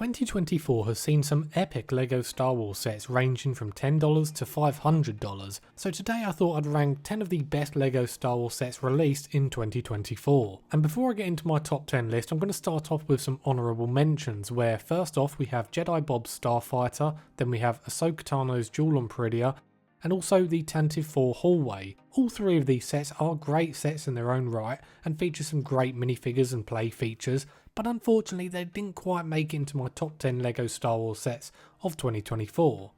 2024 has seen some epic LEGO Star Wars sets ranging from $10 to $500, so today I thought I'd rank 10 of the best LEGO Star Wars sets released in 2024. And before I get into my top 10 list, I'm going to start off with some honourable mentions, where first off we have Jedi Bob's Starfighter, then we have Ahsoka Tano's Jewel on Peridia, and also the Tantive 4 Hallway. All three of these sets are great sets in their own right and feature some great minifigures and play features, but unfortunately they didn't quite make it into my top 10 LEGO Star Wars sets of 2024.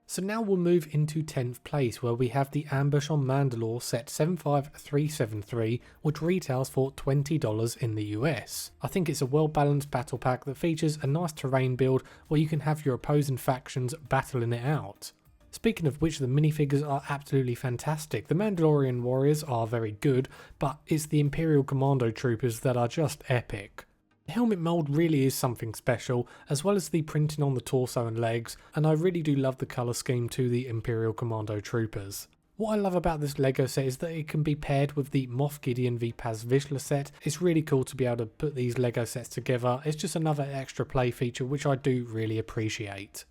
So now we'll move into 10th place, where we have the Ambush on Mandalore set 75373, which retails for $20 in the US. I think it's a well balanced battle pack that features a nice terrain build where you can have your opposing factions battling it out. Speaking of which, the minifigures are absolutely fantastic. The Mandalorian warriors are very good, but it's the Imperial commando troopers that are just epic. The helmet mould really is something special, as well as the printing on the torso and legs, and I really do love the colour scheme to the Imperial commando troopers. What I love about this LEGO set is that it can be paired with the Moff Gideon v Paz Vizsla set. It's really cool to be able to put these LEGO sets together. It's just another extra play feature which I do really appreciate.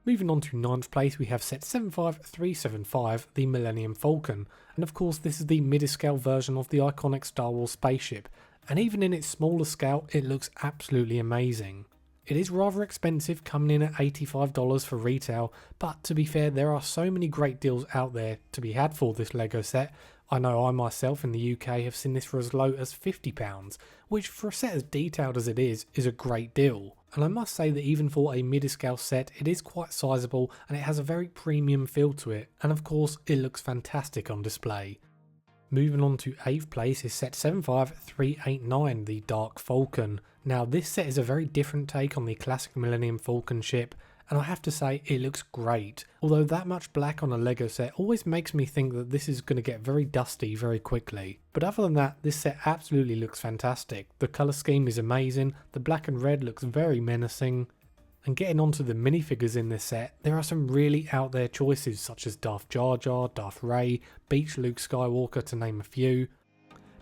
Moving on to 9th place, we have set 75375, the Millennium Falcon, and of course this is the mid-scale version of the iconic Star Wars spaceship, and even in its smaller scale it looks absolutely amazing. It is rather expensive, coming in at $85 for retail, but to be fair, there are so many great deals out there to be had for this LEGO set. I know I myself in the UK have seen this for as low as £50, which for a set as detailed as it is a great deal. And I must say that even for a mid-scale set, it is quite sizable and it has a very premium feel to it, and of course it looks fantastic on display. Moving on to 8th place is set 75389, the Darkfulcon. Now this set is a very different take on the classic Millennium Falcon ship, and I have to say it looks great, although that much black on a LEGO set always makes me think that this is going to get very dusty very quickly. But other than that, this set absolutely looks fantastic. The colour scheme is amazing, the black and red looks very menacing. And getting onto the minifigures in this set, there are some really out there choices such as Darth Jar Jar, Darth Rey, Beach Luke Skywalker to name a few.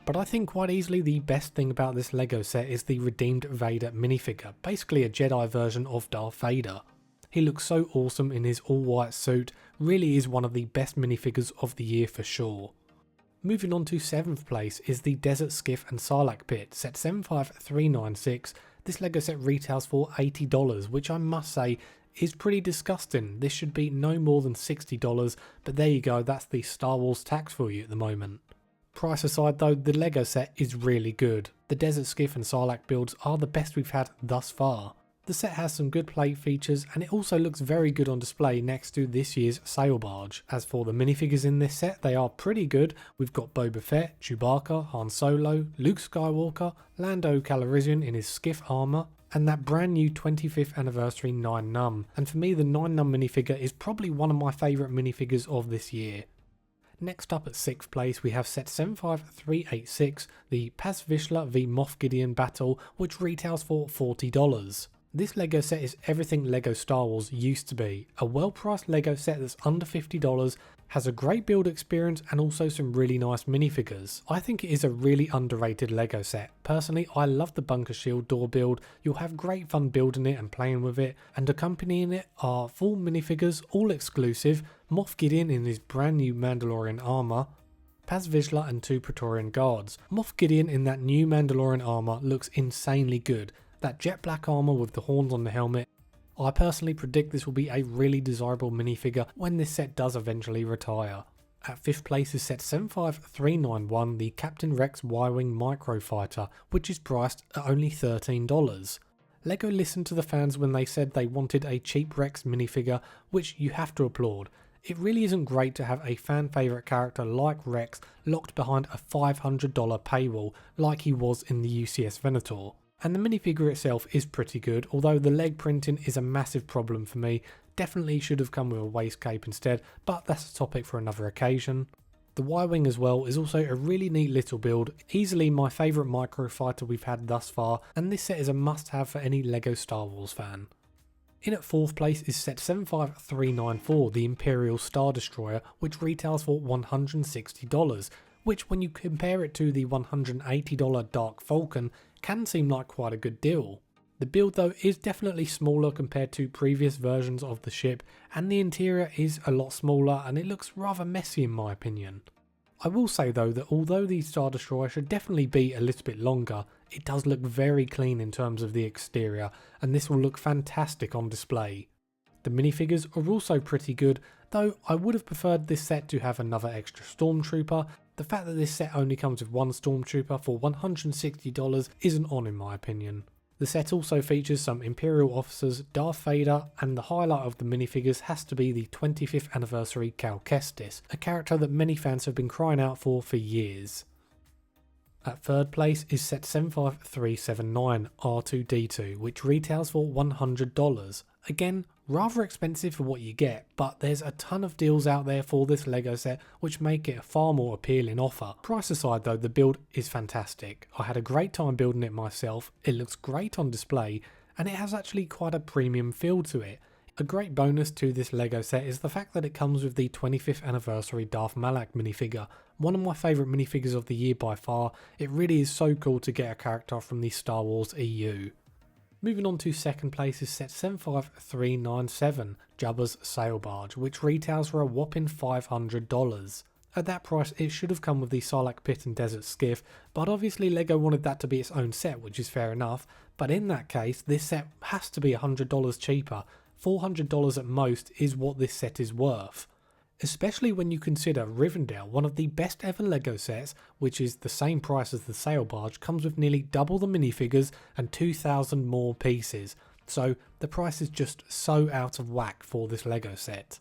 But I think quite easily the best thing about this LEGO set is the Redeemed Vader minifigure, basically a Jedi version of Darth Vader. He looks so awesome in his all white suit, really is one of the best minifigures of the year for sure. Moving on to 7th place is the Desert Skiff and Sarlacc Pit, set 75396. This LEGO set retails for $80, which I must say is pretty disgusting. This should be no more than $60, but there you go, that's the Star Wars tax for you at the moment. Price aside though, the LEGO set is really good. The Desert Skiff and Sarlacc builds are the best we've had thus far. The set has some good plate features, and it also looks very good on display next to this year's sail barge. As for the minifigures in this set, they are pretty good. We've got Boba Fett, Chewbacca, Han Solo, Luke Skywalker, Lando Calrissian in his skiff armour, and that brand new 25th anniversary 9 Num. And for me, the 9 Num minifigure is probably one of my favourite minifigures of this year. Next up at 6th place, we have set 75386, the Paz Vizsla v Moff Gideon battle, which retails for $40. This LEGO set is everything LEGO Star Wars used to be. A well priced LEGO set that's under $50, has a great build experience and also some really nice minifigures. I think it is a really underrated LEGO set. Personally, I love the bunker shield door build. You'll have great fun building it and playing with it, and accompanying it are full minifigures, all exclusive, Moff Gideon in his brand new Mandalorian armour, Paz Vizsla and 2 Praetorian guards. Moff Gideon in that new Mandalorian armour looks insanely good. That jet black armour with the horns on the helmet. I personally predict this will be a really desirable minifigure when this set does eventually retire. At 5th place is set 75391, the Captain Rex Y-Wing Microfighter, which is priced at only $13. LEGO listened to the fans when they said they wanted a cheap Rex minifigure, which you have to applaud. It really isn't great to have a fan favourite character like Rex locked behind a $500 paywall like he was in the UCS Venator. And the minifigure itself is pretty good, although the leg printing is a massive problem for me. Definitely should have come with a waist cape instead, but that's a topic for another occasion. The Y-Wing as well is also a really neat little build, easily my favourite microfighter we've had thus far, and this set is a must have for any LEGO Star Wars fan. In at 4th place is set 75394, the Imperial Star Destroyer, which retails for $160, which when you compare it to the $180 Darkfulcon can seem like quite a good deal. The build though is definitely smaller compared to previous versions of the ship, and the interior is a lot smaller and it looks rather messy in my opinion. I will say though that although the Star Destroyer should definitely be a little bit longer, it does look very clean in terms of the exterior, and this will look fantastic on display. The minifigures are also pretty good, though I would have preferred this set to have another extra Stormtrooper. The fact that this set only comes with one Stormtrooper for $160 isn't on in my opinion. The set also features some Imperial officers, Darth Vader, and the highlight of the minifigures has to be the 25th anniversary Cal Kestis, a character that many fans have been crying out for years. At third place is set 75379 R2D2, which retails for $100. Again, rather expensive for what you get, but there's a ton of deals out there for this LEGO set which make it a far more appealing offer. Price aside though, the build is fantastic. I had a great time building it myself, it looks great on display, and it has actually quite a premium feel to it. A great bonus to this LEGO set is the fact that it comes with the 25th anniversary Darth Malak minifigure, one of my favourite minifigures of the year by far. It really is so cool to get a character from the Star Wars EU. Moving on to second place is set 75397, Jabba's Sail Barge, which retails for a whopping $500. At that price it should have come with the Sarlacc Pit and Desert Skiff, but obviously LEGO wanted that to be its own set, which is fair enough, but in that case this set has to be $100 cheaper. $400 at most is what this set is worth. Especially when you consider Rivendell, one of the best ever LEGO sets, which is the same price as the Sail Barge, comes with nearly double the minifigures and 2,000 more pieces, so the price is just so out of whack for this LEGO set.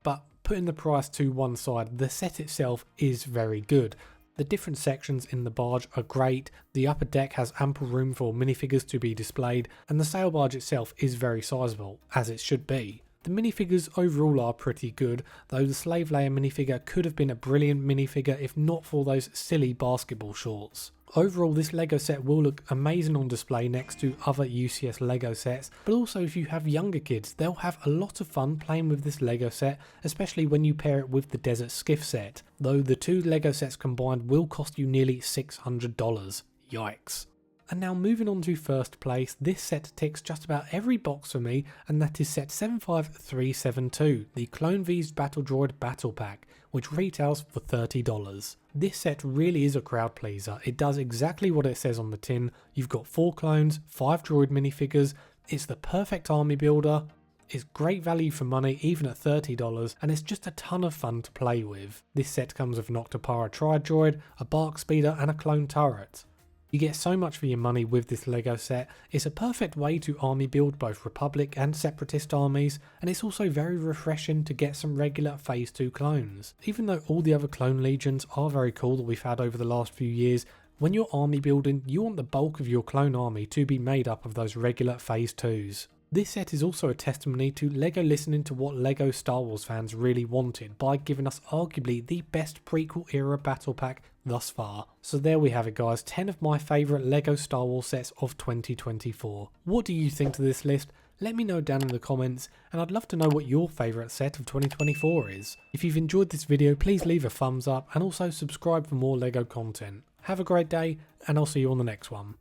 But putting the price to one side, the set itself is very good. The different sections in the barge are great, the upper deck has ample room for minifigures to be displayed, and the sail barge itself is very sizable, as it should be. The minifigures overall are pretty good, though the Slave Leia minifigure could have been a brilliant minifigure if not for those silly basketball shorts. Overall, this LEGO set will look amazing on display next to other UCS LEGO sets, but also if you have younger kids, they'll have a lot of fun playing with this LEGO set, especially when you pair it with the Desert Skiff set, though the two LEGO sets combined will cost you nearly $600. Yikes. And now moving on to first place, this set ticks just about every box for me, and that is set 75372, the Clone V's Battle Droid Battle Pack, which retails for $30. This set really is a crowd pleaser. It does exactly what it says on the tin. You've got 4 clones, 5 droid minifigures, it's the perfect army builder, it's great value for money even at $30, and it's just a ton of fun to play with. This set comes with an Octopara Tri-Droid, a Bark Speeder and a clone turret. You get so much for your money with this LEGO set. It's a perfect way to army build both Republic and Separatist armies, and it's also very refreshing to get some regular Phase 2 clones. Even though all the other clone legions are very cool that we've had over the last few years, when you're army building, you want the bulk of your clone army to be made up of those regular Phase 2s. This set is also a testimony to LEGO listening to what LEGO Star Wars fans really wanted by giving us arguably the best prequel era battle pack thus far. So there we have it guys, 10 of my favourite LEGO Star Wars sets of 2024. What do you think to this list? Let me know down in the comments, and I'd love to know what your favourite set of 2024 is. If you've enjoyed this video, please leave a thumbs up and also subscribe for more LEGO content. Have a great day, and I'll see you on the next one.